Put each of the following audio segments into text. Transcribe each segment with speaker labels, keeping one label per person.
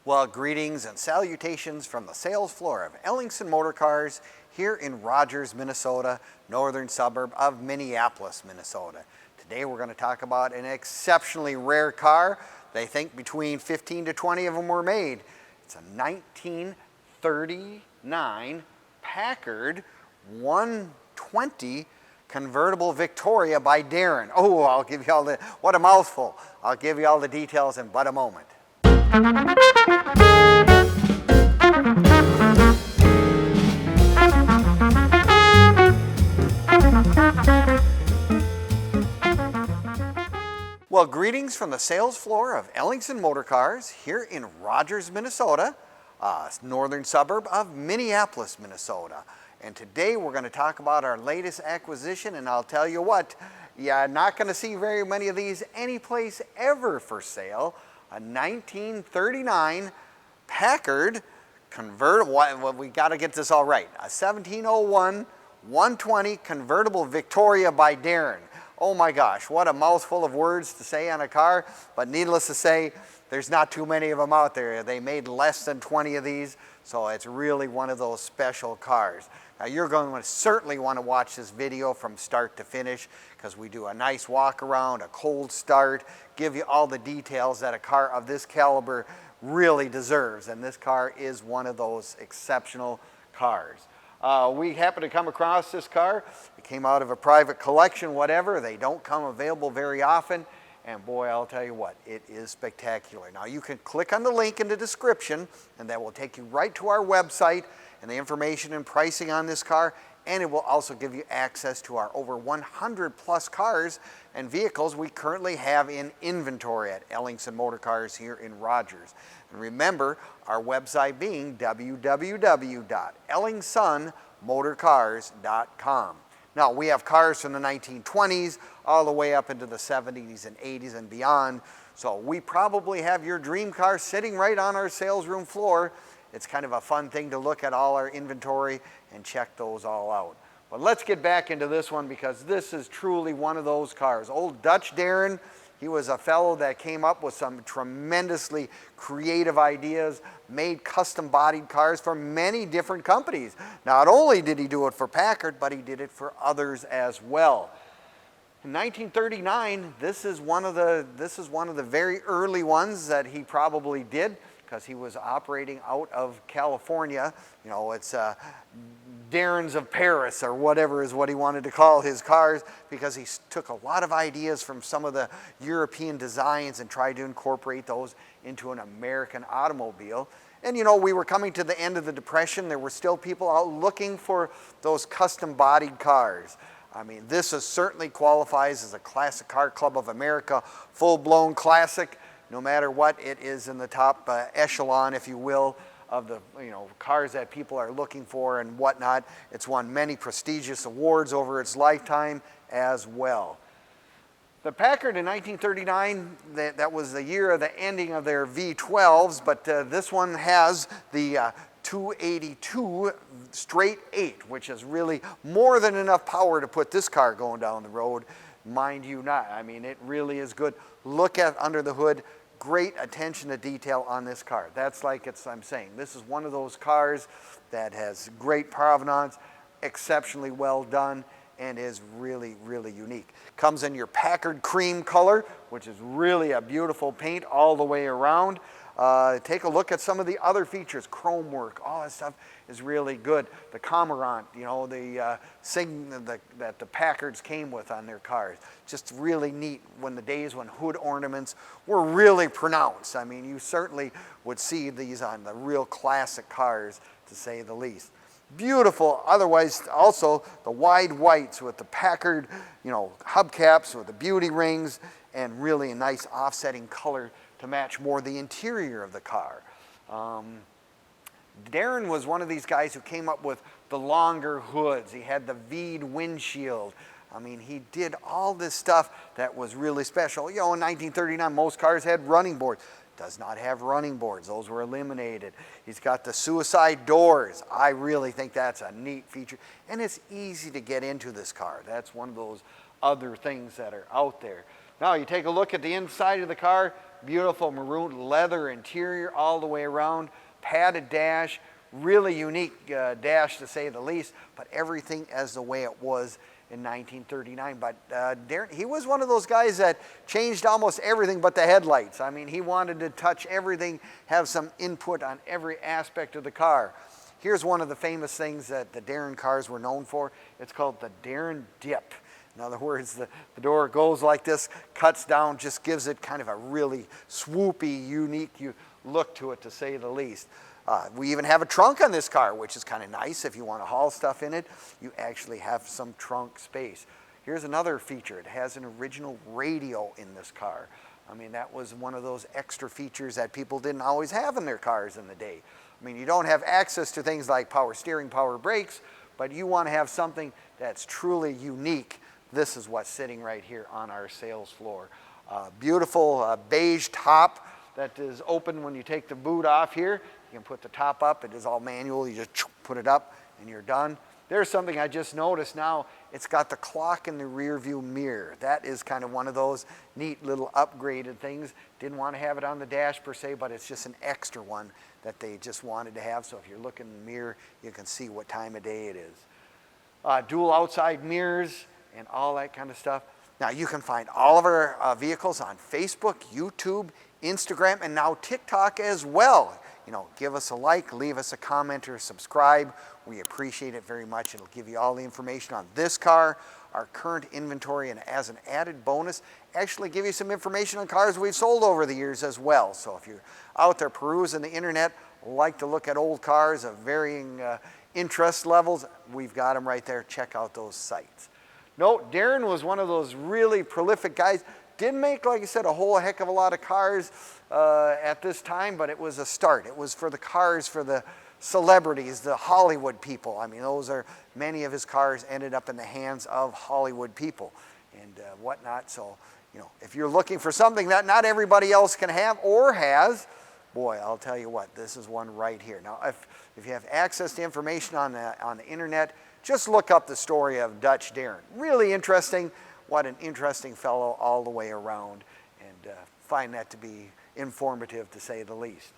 Speaker 1: Well, greetings and salutations from the sales floor of Ellingson Motorcars here in Rogers, Minnesota, northern suburb of Minneapolis, Minnesota. Today we're going to talk about an exceptionally rare car. They think between 15 to 20 of them were made. It's a 1939 Packard One-Twenty Convertible Victoria by Darrin. Oh, I'll give you all the, what a mouthful. I'll give you all the details in but a moment. Well, greetings from the sales floor of Ellingson Motorcars here in Rogers, Minnesota, northern suburb of Minneapolis, Minnesota. And today we're going to talk about our latest acquisition, and I'll tell you what, you're not going to see very many of these anyplace ever for sale. A 1939 Packard convertible, well, we got to get this all right, a 1701 120 Convertible Victoria by Darrin. Oh my gosh, what a mouthful of words to say on a car, but needless to say, there's not too many of them out there. They made less than 20 of these, so it's really one of those special cars. Now you're going to certainly want to watch this video from start to finish because we do a nice walk around, a cold start, give you all the details that a car of this caliber really deserves, and this car is one of those exceptional cars. We happened to come across this car. It came out of a private collection, whatever. They don't come available very often. And boy, I'll tell you what, it is spectacular. Now you can click on the link in the description and that will take you right to our website and the information and pricing on this car. And it will also give you access to our over 100 plus cars and vehicles we currently have in inventory at Ellingson Motorcars here in Rogers. And remember, our website being www.ellingsonmotorcars.com. Now, we have cars from the 1920s all the way up into the 70s and 80s and beyond. So we probably have your dream car sitting right on our sales room floor. It's kind of a fun thing to look at all our inventory and check those all out. But let's get back into this one because this is truly one of those cars. Old Dutch Darrin, he was a fellow that came up with some tremendously creative ideas, made custom-bodied cars for many different companies. Not only did he do it for Packard, but he did it for others as well. In 1939, this is one of the very early ones that he probably did because he was operating out of California. You know, it's Darrin's of Paris or whatever is what he wanted to call his cars because he took a lot of ideas from some of the European designs and tried to incorporate those into an American automobile. And you know, we were coming to the end of the Depression. There were still people out looking for those custom-bodied cars. I mean, this certainly qualifies as a Classic Car Club of America, full-blown classic. No matter what, it is in the top echelon, if you will, of the cars that people are looking for and whatnot. It's won many prestigious awards over its lifetime as well. The Packard in 1939, that was the year of the ending of their V12s, but this one has the 282 straight 8, which is really more than enough power to put this car going down the road. Mind you not, I mean, it really is good. Look at under the hood. Great attention to detail on this car. That's like I'm saying, this is one of those cars that has great provenance, exceptionally well done, and is really, really unique. Comes in your Packard cream color, which is really a beautiful paint all the way around. Take a look at some of the other features. Chrome work, all that stuff is really good. The Cormorant, you know, the thing that the Packards came with on their cars. Just really neat when the days when hood ornaments were really pronounced. I mean, you certainly would see these on the real classic cars, to say the least. Beautiful, otherwise also the wide whites with the Packard, you know, hubcaps with the beauty rings and really a nice offsetting color to match more the interior of the car. Darrin was one of these guys who came up with the longer hoods. He had the V'd windshield. I mean, he did all this stuff that was really special. You know, in 1939, most cars had running boards. Does not have running boards. Those were eliminated. He's got the suicide doors. I really think that's a neat feature. And it's easy to get into this car. That's one of those other things that are out there. Now you take a look at the inside of the car. beautiful maroon leather interior all the way around, padded dash, really unique dash to say the least, but everything as the way it was in 1939. But Darrin, he was one of those guys that changed almost everything but the headlights. I mean, he wanted to touch everything, have some input on every aspect of the car. Here's one of the famous things that the Darrin cars were known for. It's called the Darrin dip. In other words, the door goes like this, cuts down, just gives it kind of a really swoopy, unique look to it, to say the least. We even have a trunk on this car, which is kind of nice. If you want to haul stuff in it, you actually have some trunk space. Here's another feature. It has an original radio in this car. I mean, that was one of those extra features that people didn't always have in their cars in the day. I mean, you don't have access to things like power steering, power brakes, but you want to have something that's truly unique. This is what's sitting right here on our sales floor. Beautiful beige top that is open when you take the boot off here. You can put the top up. It is all manual. You just put it up and you're done. There's something I just noticed now. It's got the clock in the rear view mirror. That is kind of one of those neat little upgraded things. Didn't want to have it on the dash per se, but it's just an extra one that they just wanted to have. So if you're looking in the mirror, you can see what time of day it is. Dual outside mirrors and all that kind of stuff. Now you can find all of our vehicles on Facebook, YouTube, Instagram, and now TikTok as well. You know, give us a like, leave us a comment, or subscribe. We appreciate it very much. It'll give you all the information on this car, our current inventory, and as an added bonus, actually give you some information on cars we've sold over the years as well. So if you're out there perusing the internet, like to look at old cars of varying interest levels, we've got them right there. Check out those sites. No, Darrin was one of those really prolific guys. Didn't make, like I said, a whole heck of a lot of cars at this time, but it was a start. It was for the cars, for the celebrities, the Hollywood people. I mean, many of his cars ended up in the hands of Hollywood people and whatnot. So, you know, if you're looking for something that not everybody else can have or has, boy, I'll tell you what, this is one right here. Now, if you have access to information on the internet, just look up the story of Dutch Darrin. Really interesting. What an interesting fellow all the way around, and find that to be informative, to say the least.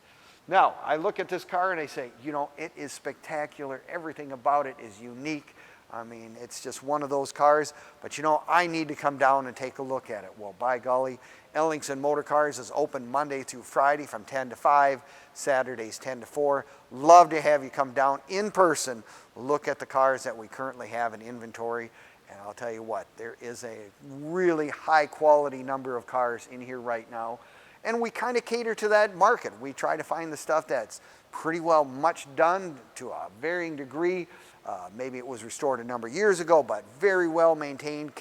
Speaker 1: Now, I look at this car and I say, you know, it is spectacular. Everything about it is unique. I mean, it's just one of those cars, but you know, I need to come down and take a look at it. Well, by golly, Ellingson Motorcars is open Monday through Friday from 10 to 5, Saturdays 10 to 4. Love to have you come down in person, look at the cars that we currently have in inventory. And I'll tell you what, there is a really high quality number of cars in here right now. And we kind of cater to that market. We try to find the stuff that's pretty well much done to a varying degree. Maybe it was restored a number of years ago, but very well maintained,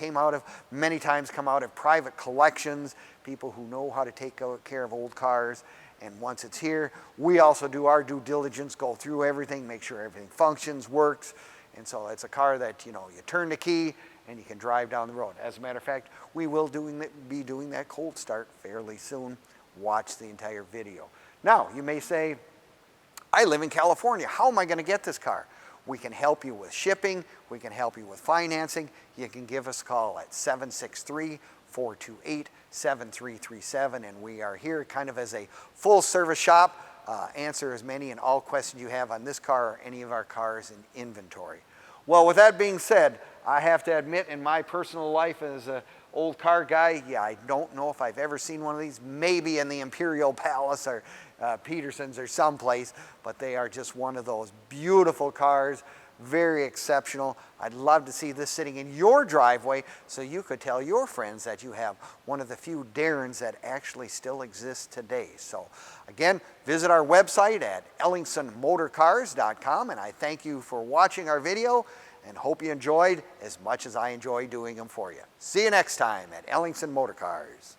Speaker 1: many times come out of private collections, people who know how to take care of old cars. And once it's here, we also do our due diligence, go through everything, make sure everything functions, works. And so it's a car that, you know, you turn the key and you can drive down the road. As a matter of fact, we will be doing that cold start fairly soon. Watch the entire video. Now, you may say, I live in California. How am I going to get this car? We can help you with shipping. We can help you with financing. You can give us a call at 763-428-7337. And we are here kind of as a full service shop. Answer as many and all questions you have on this car or any of our cars in inventory. Well, with that being said, I have to admit, in my personal life as an old car guy, yeah, I don't know if I've ever seen one of these, maybe in the Imperial Palace or Peterson's or someplace, but they are just one of those beautiful cars, very exceptional. I'd love to see this sitting in your driveway so you could tell your friends that you have one of the few Darrins that actually still exist today. So again, visit our website at ellingsonmotorcars.com, and I thank you for watching our video and hope you enjoyed as much as I enjoy doing them for you. See you next time at Ellingson Motorcars.